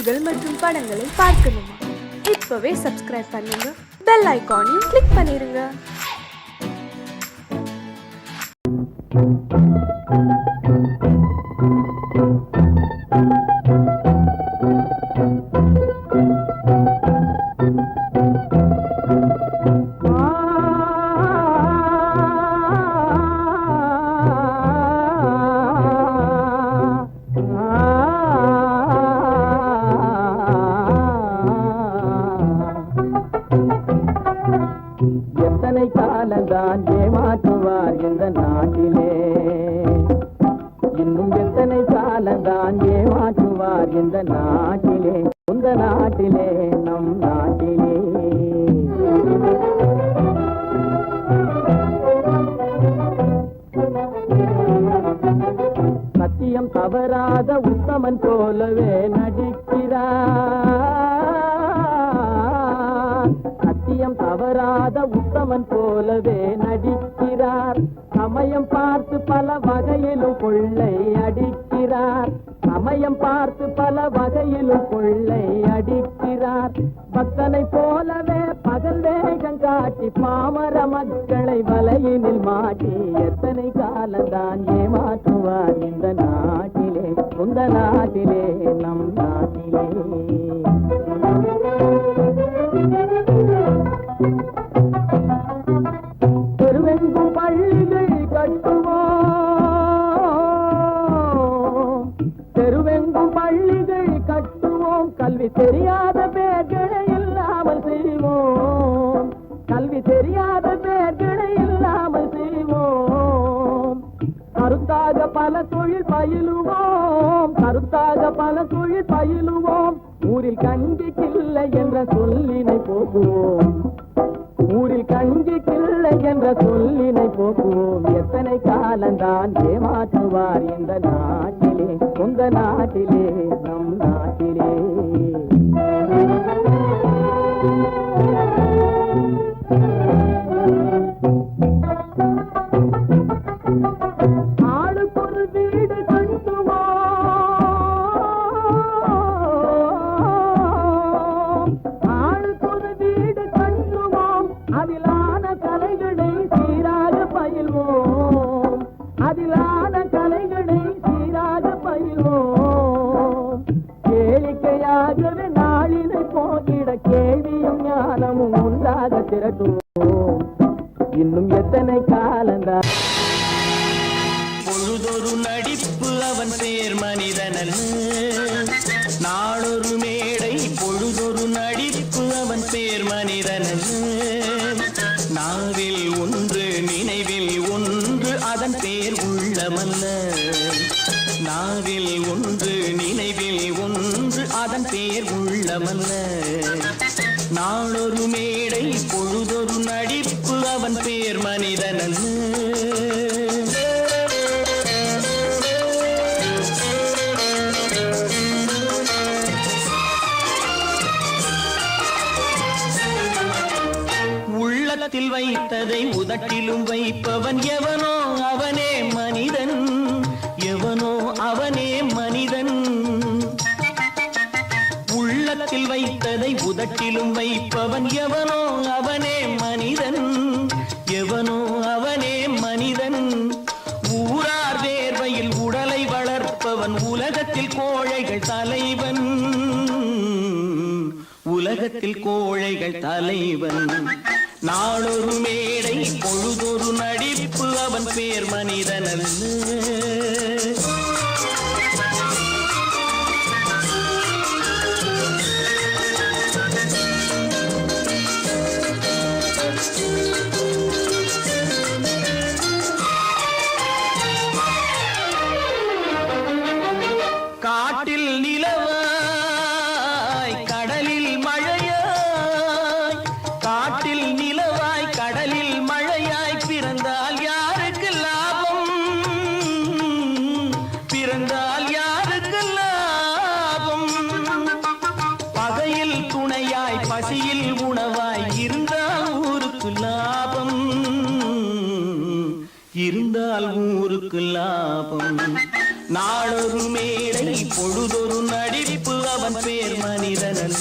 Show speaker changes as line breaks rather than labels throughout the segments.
செய்திகள் மற்றும் படங்களை பார்க்கணுமா? இப்பவே சப்ஸ்கிரைப் பண்ணுங்க, பெல் ஐகானையும் கிளிக் பண்ணிருங்க.
எத்தனை காலந்தான் ஏமாற்றுவார் இந்த நாட்டிலே, இன்னும் எத்தனை காலந்தான் ஏமாற்றுவார் இந்த நாட்டிலே, உந்த நாட்டிலே, நம் நாட்டிலே. சத்தியம் தவறாத உத்தமன் போலவே நடிக்கிறார், சத்தியம் தவறாத உத்தமன் போலவே நடிக்கிறார். சமயம் பார்த்து பல வகையிலும் கொள்ளை அடிக்கிறார், சமயம் பார்த்து பல வகையிலும் கொள்ளை அடிக்கிறார். பக்தனை போலவே பகல் வேகம் காட்டி பாமர மக்களை வலையினில் மாட்டி எத்தனை காலந்தான் ஏமாற்றுவார் இந்த நாட்டிலே, உந்த நாட்டிலே, நம் நாட்டிலே. தெருவெங்கும் பள்ளிகள் கட்டுவோம், தெருவெங்கும் பள்ளிகள் கட்டுவோம், கல்வி தெரியாத பேர்களை இல்லாமல் செய்வோம், கல்வி தெரியாத பேர்களை இல்லாமல் செய்வோம். கருத்தாக பல தொழில் பயிலுவோம், கருத்தாக பல தொழில் பயிலுவோம். ஊரில் கஞ்சிக்கில்லை என்ற சொல்லினை போக்குவோம், ஊரில் கஞ்சிக்கில்லை என்ற சொல்லினை போக்குவோம். எத்தனை காலந்தான் ஏமாற்றுவார் இந்த நாட்டிலே, உங்க நாட்டிலே, நம் நாட்டிலே. ஆளுக்கொரு வீடு கட்டுவோம், ஆளுக்கொரு வீடு கட்டுவோம். அதிலான கலைகளை சீராக பயில்வோம், அதிலான கலைகளை சீராக பயில்வோம். கேளிக்கையாகவே நாளினை போகிட கேள்வியும் ஞானமும் உண்டாக திரட்டுவோம். இன்னும் எத்தனை காலந்தான்.
பொழுதொரு நடிப்பு அவன் பேர் மனிதனல்ல, நாளொரு மேடை பொழுதொரு நடிப்பு அவன் பேர் மனிதனல்ல. நாவில் ஒன்று நினைவில் ஒன்று அதன் பேர் உள்ளமல்ல, நாவில் ஒன்று நினைவில் ஒன்று அதன் பேர் உள்ளமல்ல. நாளொரு மேடை பொழுதொரு நடிப்பு அவன் பேர் மனிதனல்ல. உள்ளத்தில் வைத்ததை உதட்டிலும் வைப்பவன் எவனோ அவனே மனிதன், எவனோ அவனே மனிதன். உள்ளத்தில் வைத்ததை உதட்டிலும் வைப்பவன் எவனோ அவனே மனிதன், எவனோ அவனே மனிதன். ஊரார் வேர்வையில் உடலை வளர்ப்பவன் உலகத்தில் கோழைகள் தலைவன், உலகத்தில் கோழைகள் தலைவன். நாளொரு மேடை பொழுதொரு நடிப்பு அவன் பேர் மனிதனல்ல. காட்டில் நிலவாய் கடலில் மழையாய், காட்டில் நிலவாய் கடலில் மழையாய். பிறந்தால் யாருக்கு லாபம், பிறந்தால் யாருக்கு லாபம். பகையில் துணையாய் பசியில் உணவாய் இருந்தால் ஊருக்கு லாபம், இருந்தால் ஊருக்கு லாபம். நாளொரு மேடை பொழுதொரு நடிப்பு அவன் அவன் பேர் மனிதன் அல்ல.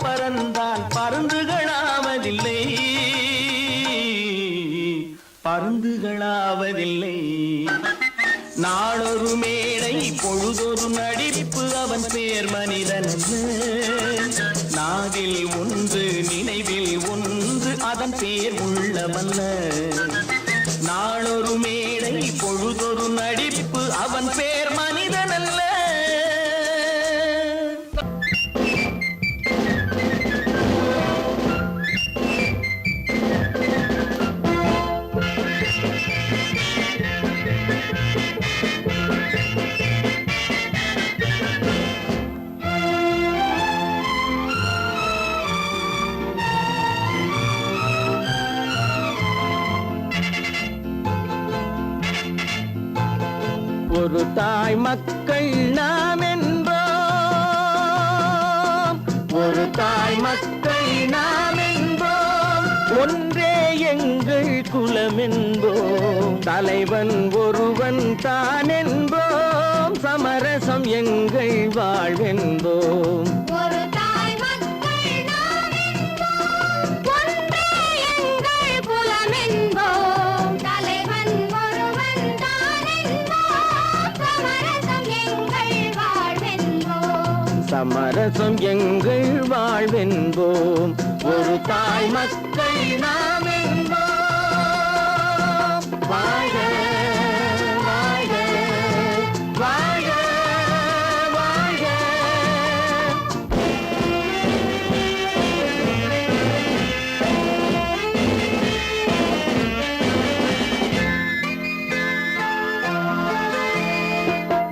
பறந்தால் பருந்துகளாவதில்லை, பருந்துகளாவதில்லை. நாளொரு மேடை பொழுதொரு நடிப்பு அவன் பேர் மனிதன். நாவில் ஒன்று நினைவில் ஒன்று அதன் பேர் உள்ளவல்ல. நாளொரு மேடை பொழுதொரு நடிப்பு அவன் பேர் மனிதன் அல்ல. ஒரு தாய் மக்கள் நாம் என்போம், ஒரு தாய் மக்கள் நாம் என்போம், ஒன்றே எங்கள் குலம் என்போம், தலைவன் ஒருவன் தான் என்போம், சமரசம் எங்கள் வாழ்வென்போம். சமரசம் எங்கள் வாழ்வென்போம், ஒரு தாய் மக்கள் நாம் என்போம். வாழ்க வாழ்க வாழ்க வாழ்க.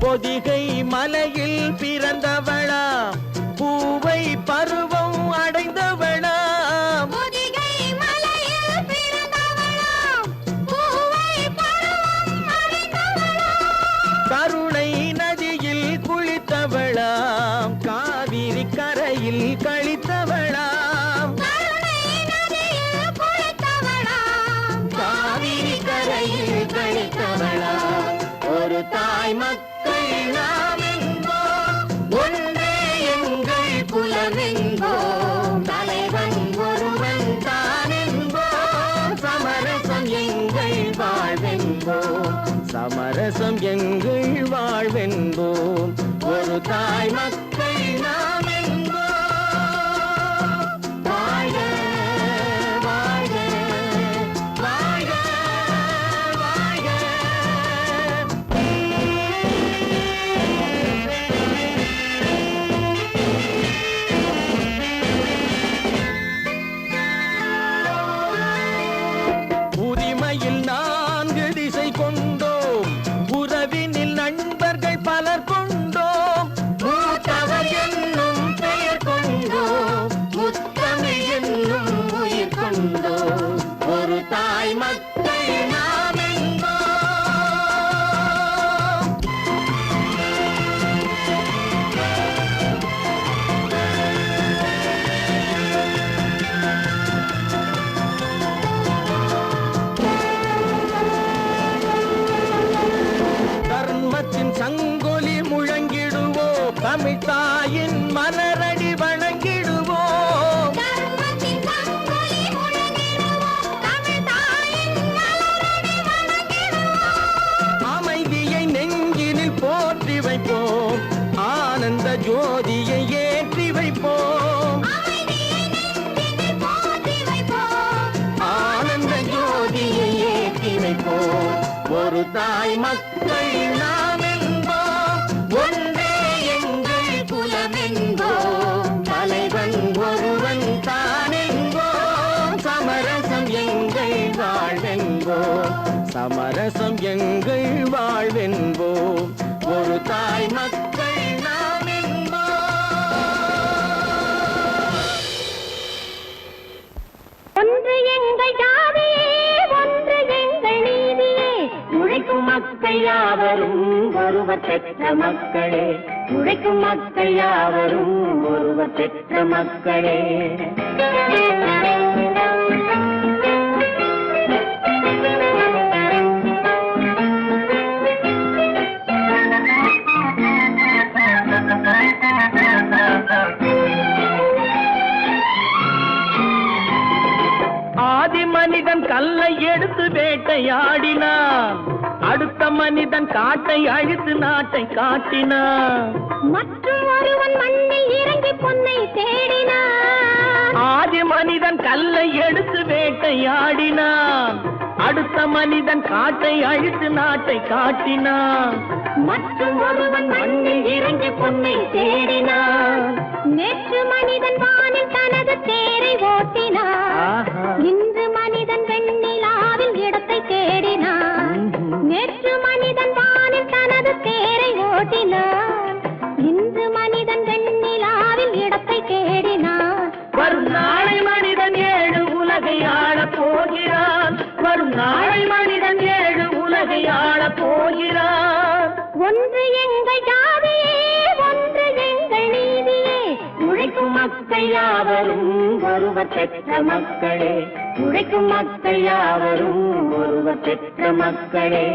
பொதிகை மலையில் பிறந்தவளா, பூவை பருவம் அடைந்தவளா,
பொதிகை மலையில் பிறந்தவளா, பூவை பருவம் அடைந்தவளா,
கருணை நதியில் குளித்தவளா, காவிரி கரையில் கழித்தவளா,
கருணை நதியில் குளித்தவளா,
காவிரி கரையில் கழித்தவளா. ஒரு தாய் மக்கள் நாம் என்போம், ஒன்றே எங்கள் குலம் என்போம், தலைவன் ஒருவன் தான் என்போம், சமரசம் எங்கள் வாழ்வென்போம், சமரசம் எங்கள் வாழ்வென்போம், ஒரு தாய் மக்கள் நாம் என்போம். வாழ்க வாழ்க வாழ்க வாழ்க. உரிமையில் 4 திசை கொண்டோம், உறவினில் நண்பர்கள் பலர் கொண்டோம், மூத்தவர் என்னும் பெயர் கொண்டோம், முத்தமிழ் என்னும் உயிர் கொண்டோம், ஒரு தாய் மக்கள் நாம் என்போம். தர்மத்தின் சங்கொலி முழங்கிடுவோம், தமிழ் தாயின் மலரடி வணங்கிடுவோம்,
தர்மத்தின் சங்கொலி முழங்கிடுவோம், தமிழ் தாயின் மலரடி வணங்கிடுவோம்,
அமைதியை நெஞ்சினில் போற்றி வைப்போம், ஆனந்த ஜோதியை ஏற்றி வைப்போம்,
அமைதியை நெஞ்சினில் போற்றி வைப்போம்,
ஆனந்த ஜோதியை ஏற்றி வைப்போம், ஒரு தாய் மக்கள் நாம் என்போம், ஒன்றே எங்கள் குலம் என்போம், தலைவன் ஒருவர் பெற்ற மக்களே, உழைக்கும் மக்கள் யாவரும் ஒருவர் பெற்ற மக்களே. ஆதி மனிதன் கல்லை எடுத்து வேட்டையாடினான், அடுத்த மனிதன் காட்டை அழித்து நாட்டை காட்டினான்.
மற்றும் ஒருவன் மண்ணில் இறங்கி பொன்னை தேடினான்.
ஆதி மனிதன் கல்லை எடுத்து வேட்டையாடினான், அடுத்த மனிதன் காட்டை அழித்து நாட்டை காட்டினான்.
மற்றும் ஒருவன் மண்ணில் இறங்கி பொன்னை தேடினான். நேற்று மனிதன் வானில் தனது தேரை ஓட்டினான். இன்று மனிதன் வெண்ணிலாவில் இடத்தை தேடினான். நேற்று மனிதன் வானில் தனது தேரை ஓட்டினான். இன்று மனிதன் வெண்ணிலாவில் இடத்தை தேடினான்.
வரும் நாளை மனிதன் 7 உலகை ஆளப் போகிறான். வரும் நாளை மனிதன் 7 உலகை ஆளப் போகிறான்.
ஒன்று எங்கள் ஜாதியே, ஒன்று எங்கள் நீதியே.
உழைக்கும் மக்கள் யாவரும் ஒருவர் பெற்ற மக்களே, உழைக்கும் மக்கள் யாவரும் ஒருவர் பெற்ற மக்களே.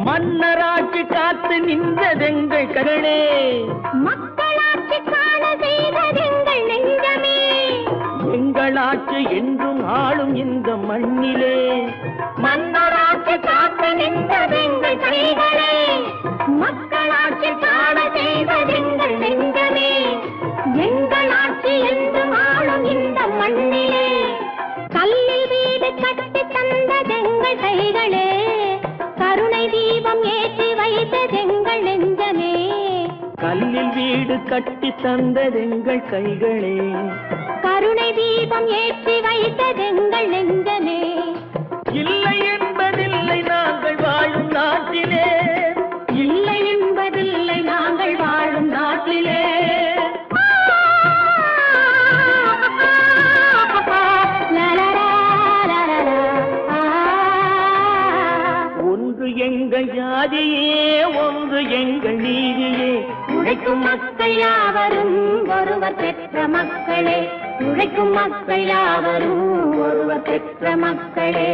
மன்னராட்சி காத்து நின்றதெங்கள் கரணே,
மக்களாட்சி காண செய்ததெங்கள் நெஞ்சமே.
எங்கள் ஆட்சி என்றும் ஆளும் இந்த மண்ணிலே.
மன்னராட்சி காத்து நின்றதெங்கள் கைகளே. மக்களாட்சி காண செய்ததெங்கள் நெஞ்சமே. எங்கள் ஆட்சி என்றும் ஆளும் இந்த மண்ணிலே. கல்லில் வீடு கட்டி தந்ததெங்கள் கைகளே. கருணை தீபம் ஏற்றி வைத்ததெங்கள் நெஞ்சமே.
கல்லில் வீடு கட்டி தந்ததெங்கள் கைகளே.
கருணை தீபம் ஏற்றி வைத்ததெங்கள் நெஞ்சமே.
இல்லை என்பதில்லை நாங்கள் வாழும் நாட்டிலே,
இல்லை என்பதில்லை நாங்கள் வாழும் நாட்டிலே.
ஒன்று எங்கள் ஜாதியே, ஒன்று எங்கள் நீதியே.
உழைக்கும் மக்கள் யாவரும் ஒருவர் பெற்ற மக்களே. உழைக்கும் மக்கள் யாவரும் ஒருவர் பெற்ற மக்களே.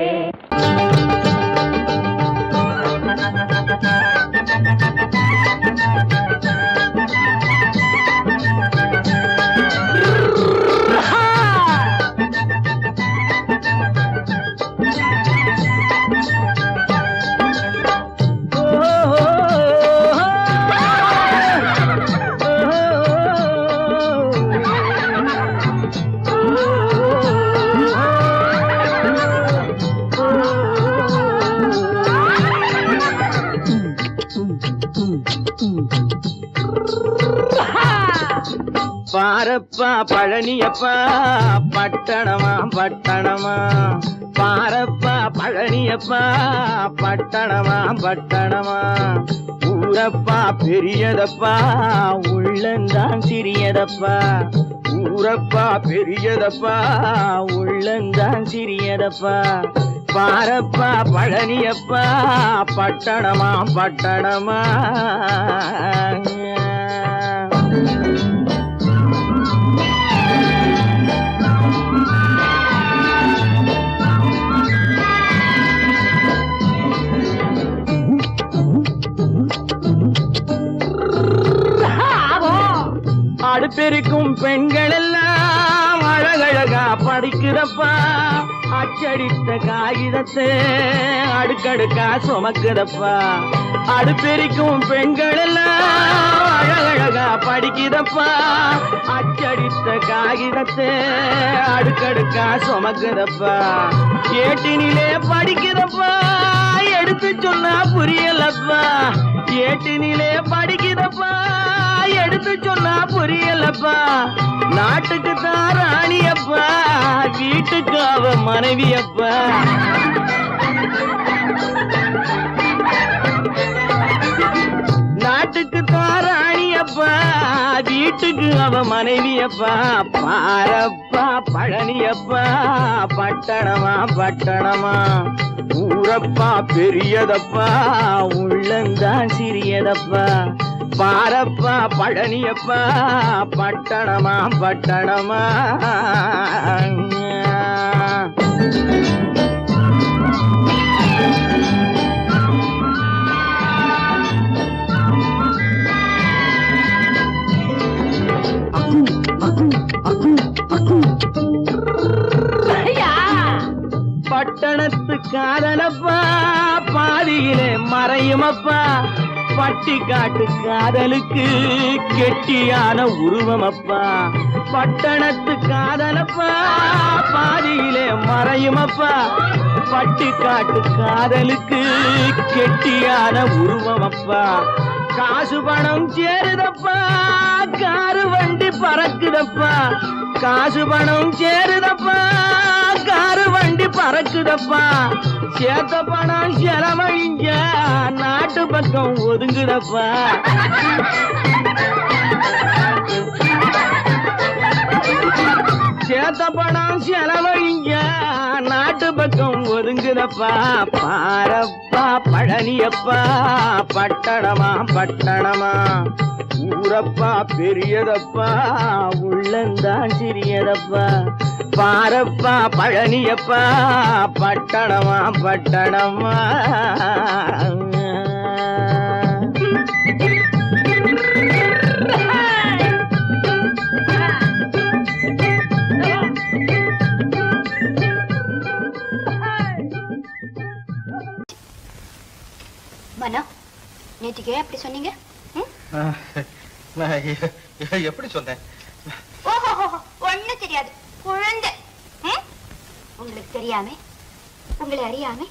பாரப்பா பழனியப்பா பட்டணமா பட்டணமா, பாரப்பா பழனியப்பா பட்டணமா பட்டணமா. ஊரப்பா பெரியதப்பா உள்ளந்தான் சிறியதப்பா. ஊரப்பா பெரியதப்பா உள்ளந்தான் சிறியதப்பா. பாரப்பா பழனியப்பா பட்டணமா பட்டணமா. அடுப்பெருக்கும் பெண்கள் எல்லாம் அழகழகா படிக்கிறப்பா. அச்சடித்த காகிதத்தை அடுக்கடுக்கா சுமக்குதப்பா. அடுப்பெருக்கும் பெண்கள் எல்லாம் அழகழகா படிக்கிறப்பா. அச்சடித்த காகிதத்தை அடுக்கடுக்கா சுமக்குதப்பா. ஏட்டினிலே படிக்கிறப்பா, எடுத்து சொன்னா புரியலப்பா. ஏட்டினிலே படிக்கிறப்பா, எடுத்து சொன்னா புரியலப்பா. நாட்டுக்கு தான் ராணியப்பா, வீட்டுக்கு அவ மனைவியப்பா.
பழனியப்பா வீட்டுக்கு அவ மனைவியப்பா பாரப்பா பழனியப்பா பட்டணமா பட்டணமா ஊரப்பா பெரியதப்பா உள்ளந்தான் சிறியதப்பா பாரப்பா பழனியப்பா பட்டணமா பட்டணமா பட்டணத்து காதலப்பா பாதியிலே மறையுமப்பா பட்டி காட்டு காதலுக்கு கெட்டியான உருவமப்பா பட்டணத்து காதலப்பா பாதியிலே மறையுமப்பா பட்டி காட்டு காதலுக்கு கெட்டியான உருவமப்பா காசு பணம் சேருதப்பா காரு வண்டி பறக்குதப்பா காசு பணம் சேருதப்பா காரு வண்டி பறக்குதப்பா சேத்த பணம் செலவழிஞ்ச நாட்டு பக்கம் ஒதுங்குதப்பா சேத்த பணம் செலவழிஞ்ச நாட்டு பக்கம் ஒதுங்குதப்பா பாரப்பா பழனியப்பா பட்டணமா பட்டணமா ஊரப்பா பெரியதப்பா உள்ளந்தான் சிறியதப்பா பாரப்பா பழனியப்பா பட்டணமா பட்டணமா
மனோ நேற்றுக்கு ஏன் அப்படி சொன்னீங்க?
எப்படி சொன்னேன்?
ஓஹோ ஒண்ணும் தெரியாது குழந்தை. உங்களுக்கு தெரியாம உங்களை அறியாம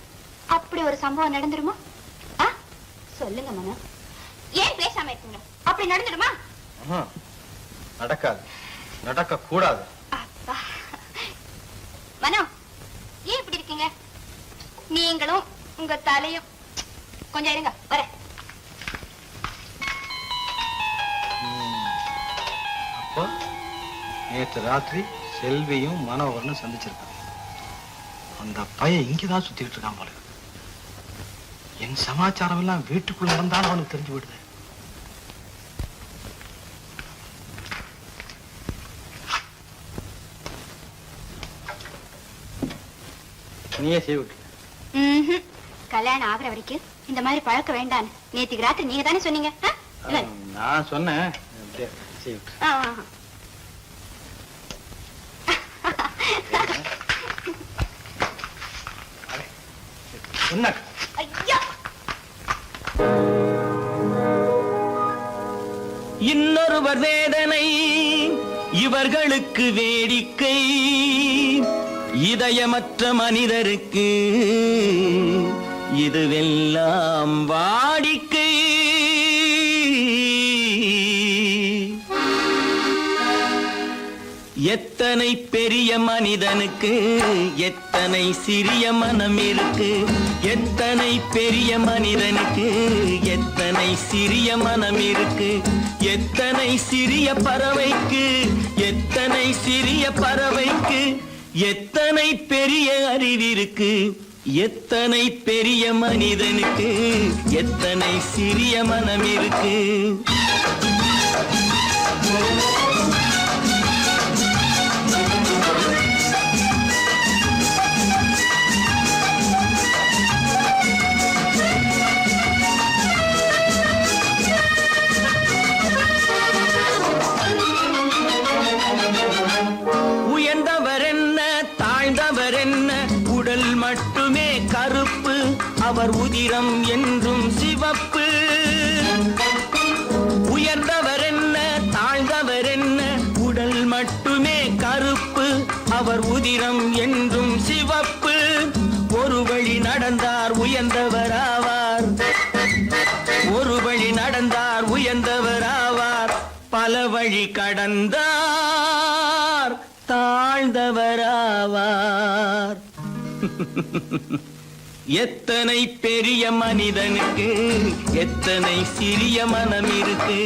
அப்படி ஒரு சம்பவம் நடந்துருமா? சொல்லுங்க மனோ, ஏன் பேசாம இருக்கீங்க? அப்படி நடந்துருமா?
நடக்காது, நடக்க கூடாது.
அப்பா மனோ, ஏன் இப்படி இருக்கீங்க? நீங்களும் உங்க தலையும் கொஞ்சம் இருங்க, வர.
அப்போ நேற்று ராத்திரி செல்வியும் மனோகரனும் சந்திச்சிருக்காங்க. அந்த பையன் இங்கதான் சுத்திட்டு இருக்கான் போல. என் சமாச்சாரம் எல்லாம் வீட்டுக்குள்ள இருந்தாலும் அவனுக்கு தெரிஞ்சு விடுது. நீயே செய்ய விட்டு.
கல்யாணம் ஆகிற வரைக்கும் இந்த மாதிரி பழக்க வேண்டாம். நேற்றுக்கு ராத்திரி நீங்க தானே சொன்னீங்க.
நான் சொன்னேன்.
இன்னொருவர் வேதனை இவர்களுக்கு வேடிக்கை, இதயமற்ற மனிதருக்கு இதுவெல்லாம் வாடிக்கை. எத்தனை பெரிய மனிதனுக்கு எத்தனை சிறிய மனம் இருக்கு, எத்தனை பெரிய மனிதனுக்கு எத்தனை சிறிய மனம் இருக்கு, எத்தனை சிறிய பறவைக்கு எத்தனை சிறிய பறவைக்கு எத்தனை பெரிய அறிவிருக்கு, எத்தனை பெரிய மனிதனுக்கு எத்தனை சிறிய மனம் இருக்கு. உயர்ந்தவர் என்ன தாழ்ந்தவர் என்ன, உடல் மட்டுமே கருப்பு, அவர் உதிரம் என்றும் சிவப்பு. உயர்ந்தவர் என்ன தாழ்ந்தவர் என்ன, உடல் மட்டுமே கருப்பு, அவர் உதிரம் என்றும் சிவப்பு. ஒரு வழி நடந்தார் உயர்ந்தவராவார், ஒரு வழி நடந்தார் உயர்ந்தவராவார், பல வழி கடந்தார் தாழ்ந்தவராவார். எத்தனை பெரிய மனிதனுக்கு எத்தனை சிறிய மனம் இருக்கு.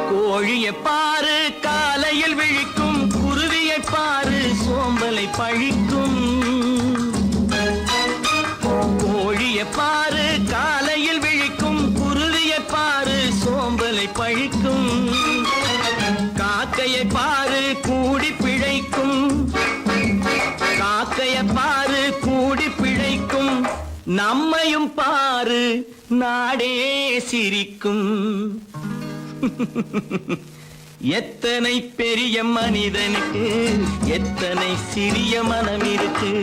கோழியை பாரு காலையில் விழிக்கும், குருவியை பாரு சோம்பலை பழிக்கும். கோழியை பாரு காலையில் விழிக்கும், குருவியை பாரு சோம்பலை பழிக்கும். காக்கையை பாரு கூடி பிழைக்கும், காக்கையை பாரு கூடி பிழைக்கும். நம்மையும் பாரு நாடே சிரிக்கும். எத்தனை பெரிய மனிதனுக்கு எத்தனை சிறிய மனம் இருக்கு.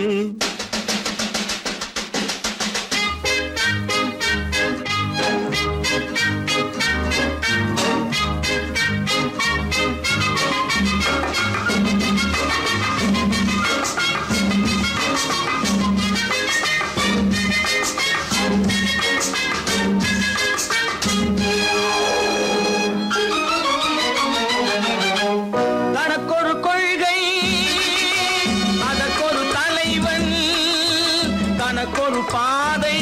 தனக்கொரு கொள்கை அதற்கொரு தலைவன், தனக்கொரு பாதை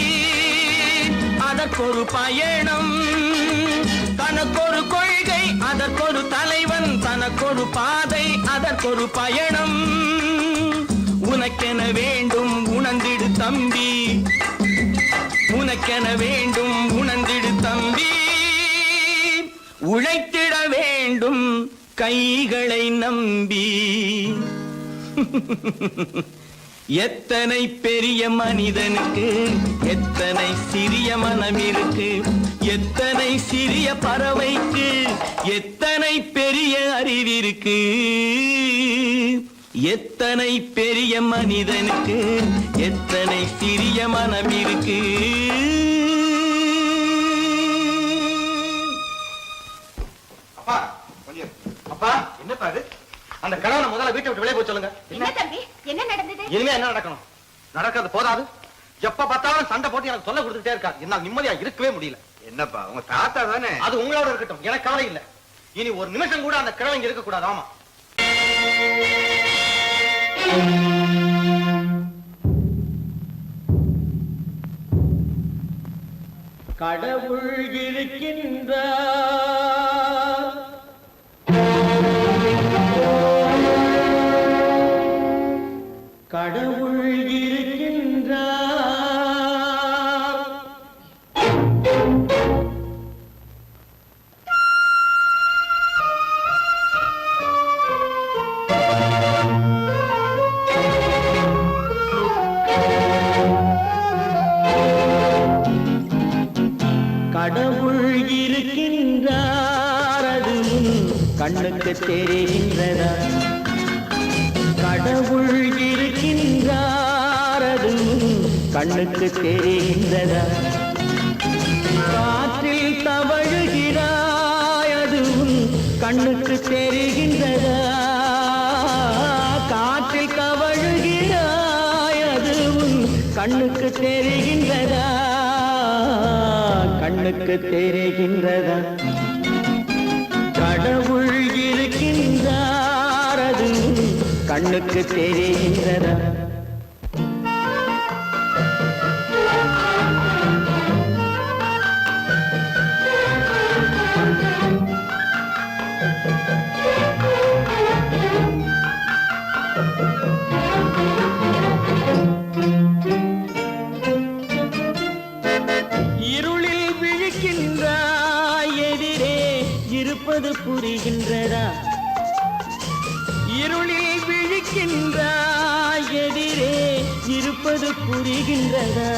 அதற்கொரு பயணம். தனக்கொரு கொள்கை அதற்கொரு தலைவன், தனக்கொரு பாதை அதற்கொரு பயணம். உனக்கென வேண்டும் உணர்ந்திடு தம்பி, உனக்கென வேண்டும் உணர்ந்திடு தம்பி. உழைத்திட வேண்டும் கைகளை நம்பி. எத்தனை பெரிய மனிதனுக்கு எத்தனை சிறிய மனம் இருக்கு. எத்தனை சிறிய பறவைக்கு எத்தனை பெரிய அறிவிருக்கு. எத்தனை பெரிய மனிதனுக்கு எத்தனை சிறிய மனம் இருக்கு.
அப்பா கொஞ்சம் அப்பா என்னப்பா இது? அந்த கணவனை முதல்ல வீட்டை விட்டு வெளியே போய் சொல்லுங்க.
என்ன தம்பி, என்ன நடந்தது?
இனிமே என்ன நடக்கணும்? நடக்கிறது போதாது, எப்ப பார்த்தாலும் சண்டை போட்டு எனக்கு சொல்ல கொடுத்துட்டே இருக்கா. என்னால் நிம்மதியா இருக்கவே முடியல.
என்னப்பா உங்க தாத்தா தானே?
அது உங்களோட இருக்கட்டும், எனக்கு கவலை இல்ல. இனி ஒரு நிமிஷம் கூட அந்த கிழவங்க இருக்க கூடாது. ஆமா, கடவுள் இருக்கின்றார், கடவுள் இருக்கின்றார். கடவுள் இருக்கின்றார், அது கண்ணுக்கு தெரிகின்றதா? கடவுள் இருக்கின்றார், அது கண்ணுக்கு தெரிகின்றதா? காற்றில் தவழுகிறாய், அது கண்ணுக்கு தெரிகின்றதா? காற்றில் தவழுகிறாய், அது கண்ணுக்கு தெரிகின்றதா? கண்ணுக்கு தெரிகின்றதா? கடவுள் இருக்கின்றார், அது கண்ணுக்கு தெரிகின்றதா? இருளில் விழிக்கின்றாய், எதிரே இருப்பது புரிகின்றதா? இருளில் விழிக்கின்றாய், எதிரே இருப்பது புரிகின்றதா?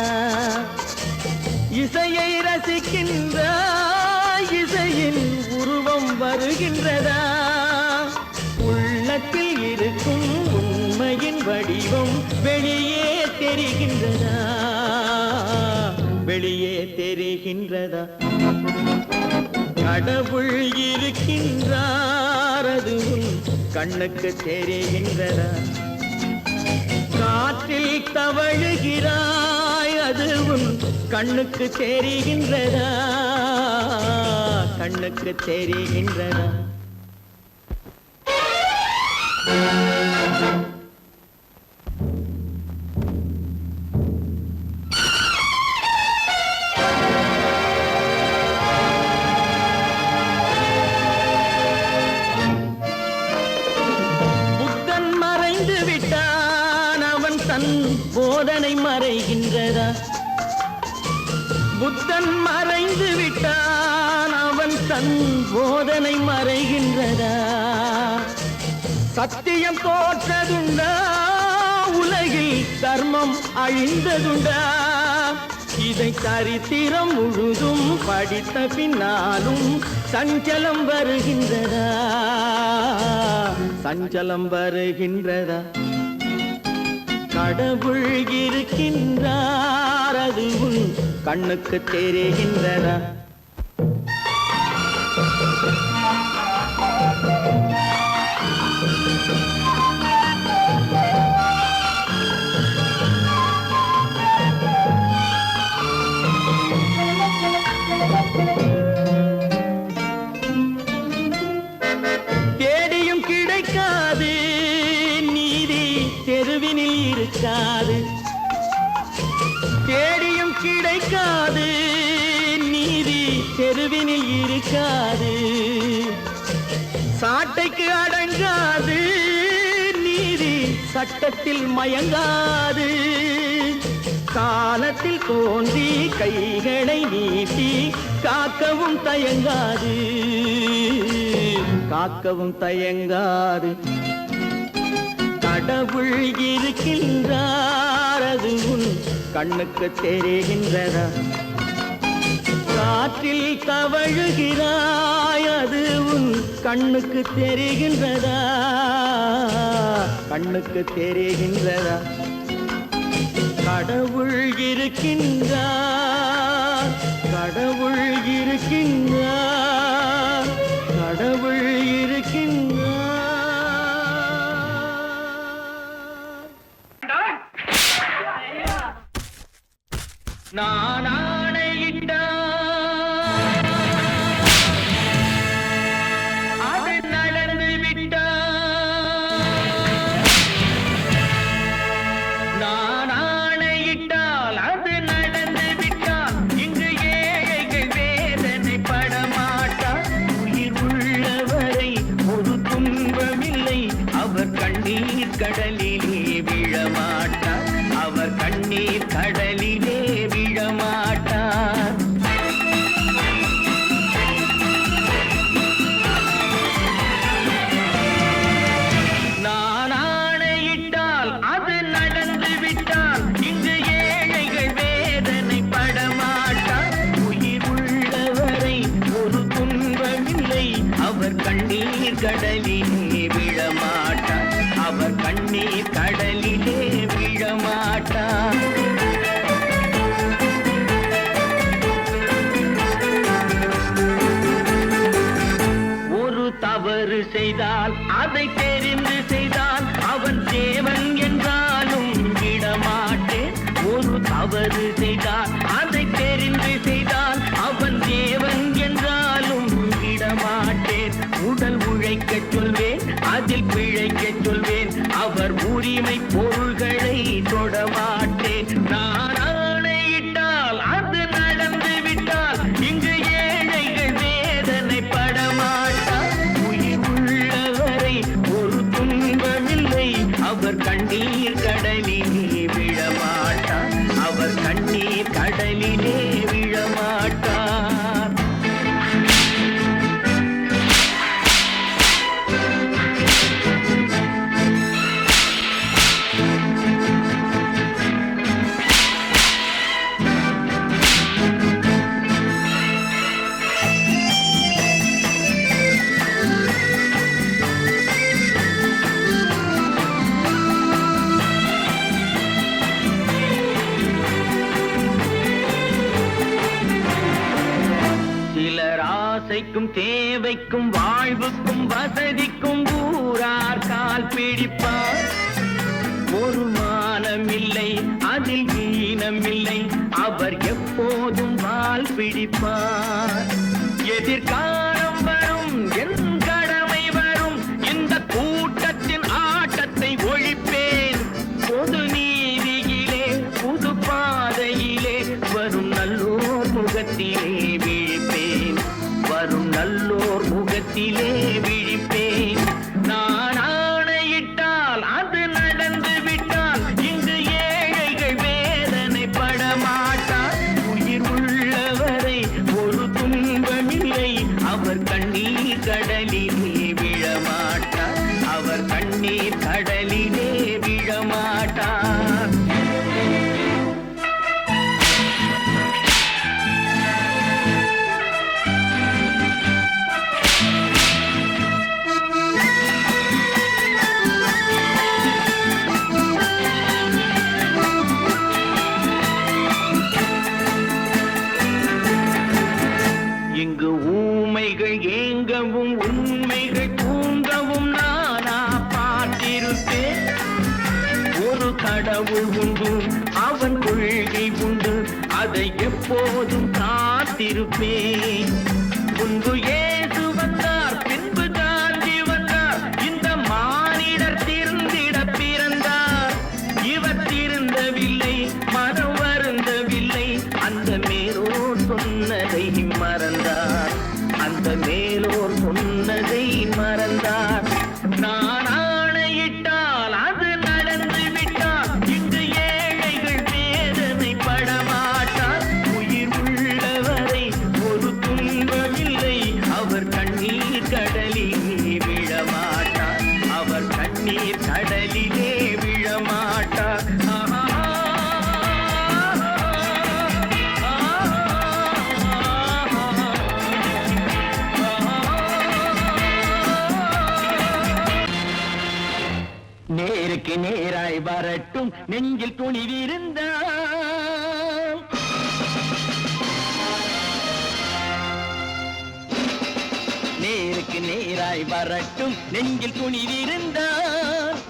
இசையை ரசிக்கின்றாய், இசையின் உருவம் வருகின்றதா? உள்ளத்தில் இருக்கும் உண்மையின் வடிவம் வெளியே தெரிகின்றதா?
தெரிகின்றதா? கடவுள் இருக்கின்றார், அது உன் கண்ணுக்கு தெரிகின்றதா? காற்றில் தவழுகிறாய், அது உன் கண்ணுக்கு தெரிகின்றதா? கண்ணுக்கு தெரிகின்றதா? புத்தன் மறைந்து விட்டான், அவன் தன் போதனை மறைகின்றதா? புத்தன் மறைந்து விட்டான், அவன் தன் போதனை மறைகின்றதா? சத்தியம் தோற்றதுண்டா? உலகில் தர்மம் அழிந்ததுண்டா? இதை சரித்திரம் முழுதும் படித்த பின்னாலும் சஞ்சலம் வருகின்றதா? சஞ்சலம் வருகின்றதா? கடவுள் இருக்கின்றார், அது உன் கண்ணுக்கு தெரிகின்றதா? தேடியும் கிடைக்காது நீதி, தெருவினில் இருக்காது. தேடியும் கிடைக்காது நீதி, தெருவினில் இருக்காது. சாட்டைக்கு அடங்காது நீதி, சட்டத்தில் மயங்காது. காலத்தில் தோன்றி கைகளை நீட்டி காக்கவும் தயங்காது, காக்கவும் தயங்காது. கடவுள் இருக்கின்றார், அது உன் கண்ணுக்கு தெரிகின்றதா? காற்றில் தவழுகிறாய், அது உன் கண்ணுக்கு தெரிகின்றதா? கண்ணுக்கு தெரிகின்றதா? கடவுள் இருக்கின்றார், கடவுள் இருக்கின்றார், கடவுள் இருக்கின்றார். நான் ஆணையிட்டால் அது நடந்து விட்டால். நான் ஆணையிட்டால் அது நடந்து விட்டால். இங்கு ஏழைகள் வேதனை படமாட்டார். உயிர் உள்ளவரை ஒரு துன்பமில்லை, அவர் கண்ணீர் கடலிலே விழமாட்டார். அவர் கண்ணீர் கடலிலே விழமாட்டார். நான் ஆணையிட்டால் அது நடந்து விட்டால். இங்கு ஏழைகள் வேதனை படமாட்டார். உயிர் உள்ளவரை ஒரு துன்பமில்லை, அவர் கண்ணீர் கடலிலே விழமாட்டார். அவர் கண்ணீர் கடலிலே விழமாட்டார். ஒரு தவறு செய்தால் அதை தெரிந்து செய்தால் அவன் தேவன் என்றாலும் விடமாட்டேன். ஒரு தவறு செய்தால் அதை தெரிந்து செய்தால் அவன் தேவன் என்றாலும் விடமாட்டேன். உடல் உழைக்கச் சொல்வேன், அதில் பிழைக்கச் சொல்வேன். அவர் உரிமை பொருள்களை தொடமாட்டேன். நான் ஆணையிட்டால் அது நடந்து விட்டால். இங்கு ஏழைகள் வேதனை படமாட்டார். உயிர் உள்ளவரை ஒரு துன்பமில்லை, அவர் கண்ணீர் கடலிலே விழமாட்டார். அவர் கண்ணீர் கடலிலே வாழ்க்கைக்கும் வாழ்வுக்கும் வசதிக்கும் ஊரார் கால் பிடிப்பார். ஒரு மானமில்லை அதில் ஈனமில்லை, அவர் எப்போதும் வால் பிடிப்பார். எதிர்காலம் வரும் என் கடமை வரும், இந்த கூட்டத்தின் ஆட்டத்தை ஒழிப்பேன். பொது நீதியிலே புது பாதையிலே வரும் நல்லோர் முகத்திலே விழிப்பேன். வரும் நல்லோர் முகத்திலே விழிப்பேன். நான் ஆணையிட்டால் அது நடந்து விட்டால் இங்கு ஏழைகள் வேதனைப்பட மாட்டார். உயிர் உள்ளவரை ஒரு துன்பமில்லை, அவர் கண்ணீர் கடலிலே விழமாட்டார். அவர் கண்ணீர் கடலிலே விழமாட்டார். இங்கு ஊமைகள் ஏங்கவும் உண்மைகள் தூங்கவும் நானா பார்த்திருப்பேன். ஒரு கடவுள் உண்டு, அவன் கொள்கை உண்டு, அதை எப்போதும் காத்திருப்பேன். முன்பு இயேசு வந்தார், பின்பு காந்தி வந்தார், இந்த மானிடர் திருந்திட பிறந்தார். இவர் திருந்தவில்லை, மனம் வருந்தவில்லை, அந்த மேலோர் சொன்னதை மறந்தார். அந்த மேலோர் சொன்னதை மறந்தார். நான் ஆணையிட்டால் அது நடந்து விட்டால் இங்கு ஏழைகள் வேதனைப்பட மாட்டார். உயிர் உள்ளவரை ஒரு துன்பமில்லை, அவர் கண்ணீர் கடலிலே விழமாட்டார். அவர் கண்ணீர் கடலிலே விழமாட்டார். நேருக்கு நேராய் வரட்டும் நெஞ்சில் துணிவிருந்தால். நேருக்கு நேராய் வரட்டும் நெஞ்சில் துணிவிருந்தால்.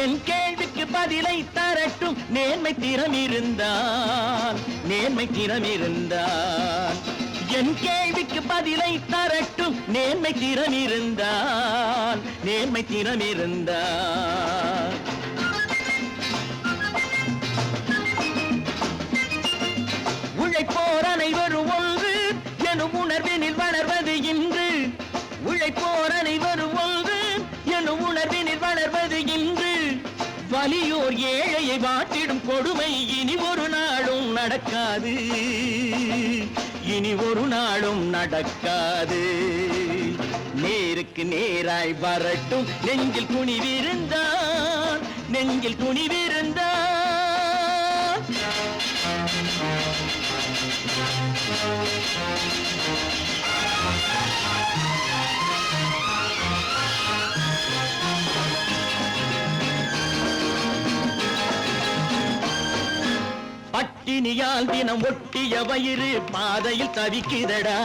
என் கேள்விக்கு பதிலை தரட்டும் நேர்மை திறம் இருந்தால். நேர்மை திறம் இருந்தால் என் கேள்விக்கு பதிலை தரட்டும் நேர்மை திறம் இருந்தால். நேர்மை திறம் இருந்தால் உழைப்போர் அனைவரும் ஒன்று எனும் உணர்வினில் வளர்வது இன்று. உழைப்போர் அனைவரும் ஒன்று எனும் உணர்வினில் வளர்வது இன்று. வலியோர் ஏழையை வாட்டிடும் கொடுமை இனி ஒரு நாளும் நடக்காது. இனி ஒரு நாளும் நடக்காது. நேருக்கு நேராய் வரட்டும் நெஞ்சில் துணிவிருந்தால். நெஞ்சில் துணிவிருந்தால் பட்டினியால் தினம் ஒட்டிய வயிறு பாதையில் தவிக்குதடா.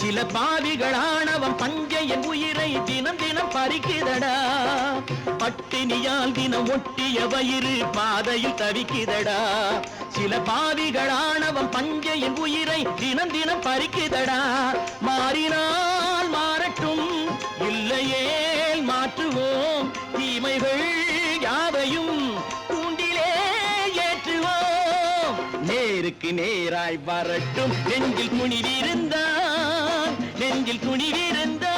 சில பாவிகளானவன் பஞ்சையின் உயிரை தினம் தினம் பறிக்குதடா. பட்டினியால் தினம் ஒட்டிய வயிறு பாதையில் தவிக்குதடா. சில பாவிகளானவன் பஞ்சையின் உயிரை தினம் தினம் பறிக்குதடா. மாறினால் மாறட்டும், இல்லையே மாற்றுவோம். தீமைகள் யாவையும் தூண்டிலே ஏற்றுவோம். நேருக்கு நேராய் வரட்டும் நெஞ்சில் துணிவிருந்தால். நெஞ்சில் துணிவிருந்தால்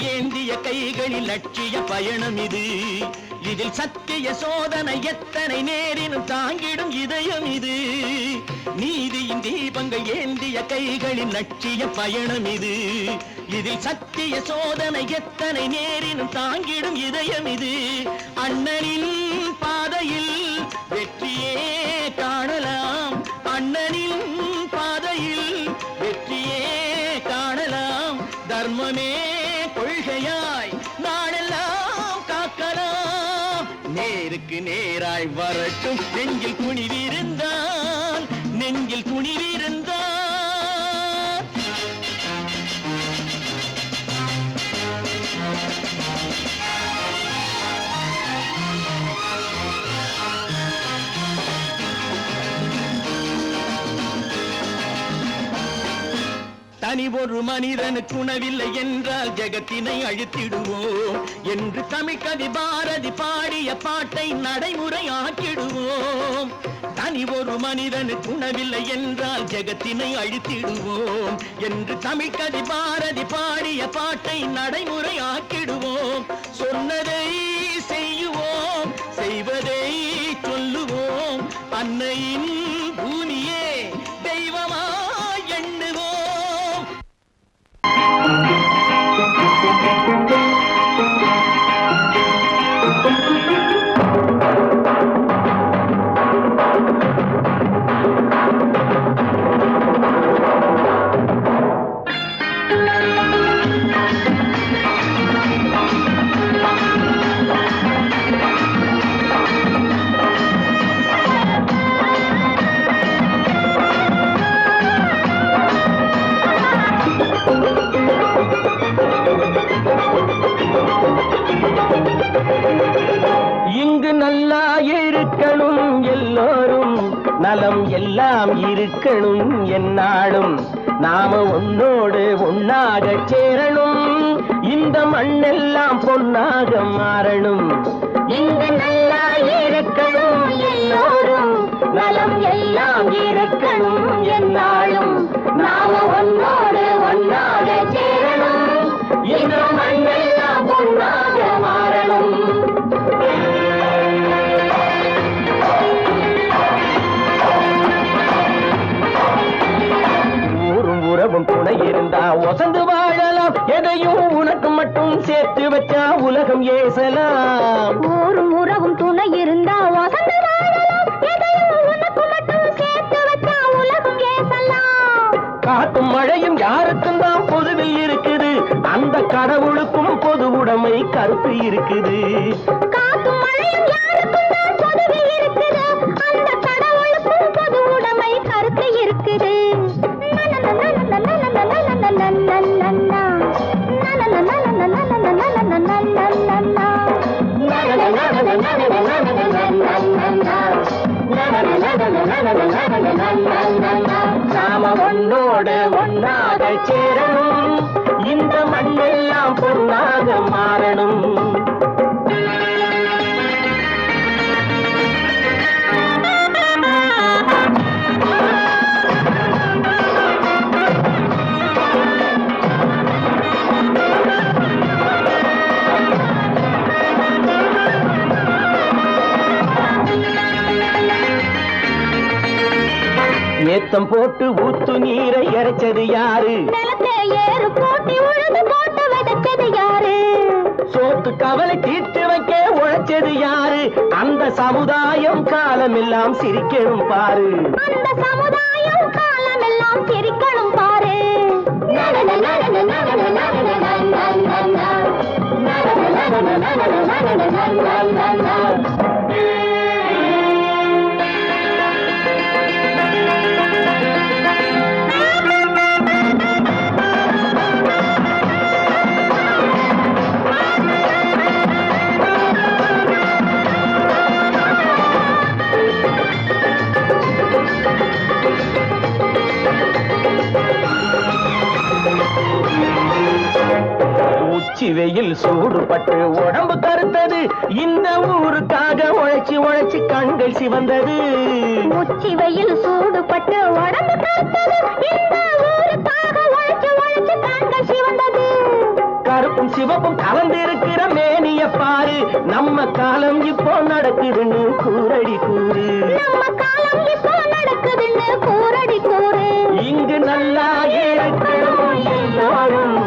ஏந்திய கைகளில் லட்சிய பயணம் இது. இதில் சத்திய சோதனை எத்தனை நேரினும் தாங்கிடும் இதயம் இது. நீதியின் தீபங்கள் ஏந்திய கைகளின் லட்சிய பயணம் இது. இதில் சத்திய சோதனை எத்தனை நேரினும் தாங்கிடும் இதயம் இது. அண்ணனின் பாதையில் வெற்றியே காணலாம், அண்ணனின் பாதையில் வெற்றியே காணலாம். தர்மமே கொள்கையாய் நாடெல்லாம் காக்கலாம். நேருக்கு நேராய் வரட்டும் நெஞ்சில் துணிவிருந்தால், நெஞ்சில் துணிவிருந்தால். தனி ஒரு மனிதனுக்கு உணவில்லை என்றால் ஜெகத்தினை அழித்திடுவோம் என்று தமிழ் கவி பாரதி பாடிய பாட்டை நடைமுறையாக்கிடுவோம். தனி ஒரு மனிதனுக்கு உணவில்லை என்றால் ஜெகத்தினை அழித்திடுவோம் என்று தமிழ் கவி பாரதி பாடிய பாட்டை நடைமுறையாக்கிடுவோம். சொன்னதை செய்யுவோம், செய்வதை சொல்லுவோம். அன்னையின் பூமியே தெய்வமா எண்ணுவோம். இங்கு நல்லா இருக்கணும் எல்லோரும், நலம் எல்லாம் இருக்கணும் என்னாலும். நாம ஒன்னோடு ஒன்னாக சேரணும், இந்த மண்ணெல்லாம் பொன்னாக மாறணும். இங்கு நல்லா இருக்கணும் எல்லோரும், நலம் எல்லாம் இருக்கணும் என்னாலும். நாம ஒன்னோடு ஒன்னாக சேரணும், இந்த மண்ணெல்லாம் பொன்னாக மாறணும். ஊரும் உறவும் துணை இருந்தா ஒசந்து வாழலாம், எதையும் உனக்கு மட்டும் சேர்த்து வச்சா உலகம் ஏசலாம்.
ஊரும் உறவும் துணை இருந்தா வசந்து வாழலாம், எதையும் உனக்கு மட்டும் சேர்த்து வச்சா உலகம் ஏசலாம்.
காத்தும் மழையும் யாருக்கும் தான் பொதுவில் இருக்குது, அந்த கடவுளுக்கும் பொது உடைமை கருத்து இருக்குது.
காத்தும் மழையும் யாருக்கும் தான் பொதுவில் இருக்குது, அந்த கடவுளுக்கும் பொது உடைமை கருத்து இருக்குது.
நாம ஒன்னோடு ஒன்னாக சேரணும், இந்த மண்ணெல்லாம் பொன்னாக மாறணும். ஏத்தம் போட்டு ஊத்து நீரை இறைச்சது யாரு?
நிலத்தை ஏறு போட்டி உழுது போட்டு விதைச்சது யாரு?
சோத்து கவலை தீர்த்து வைக்க உழைச்சது யாரு? அந்த சமுதாயம் காலமெல்லாம் சிரிக்கணும் பாரு,
அந்த சமுதாயம் காலமெல்லாம் சிரிக்கணும் பாரு.
உச்சி வெயில் சூடுபட்டு உடம்பு கருத்தது, இந்த ஊருக்காக உழைச்சி உழைச்சி கண்கள் சிவந்தது.
உச்சி வெயில் சூடுபட்டு உடம்பு கருத்தது, இந்த ஊருக்காக உழைச்சு உழைச்சு கண்கள் சிவந்தது.
கருப்பு கருப்பும் சிவப்பும் கலந்திருக்கிற மேனிய பாரு நம்ம காலம் இப்போ நடக்குதுன்னு கூரடி கூறு
நம்ம காலம் இப்போ நடக்குதுன்னு கூரடி கூறு
இங்கு நல்லா இருக்கணும் எல்லாரும்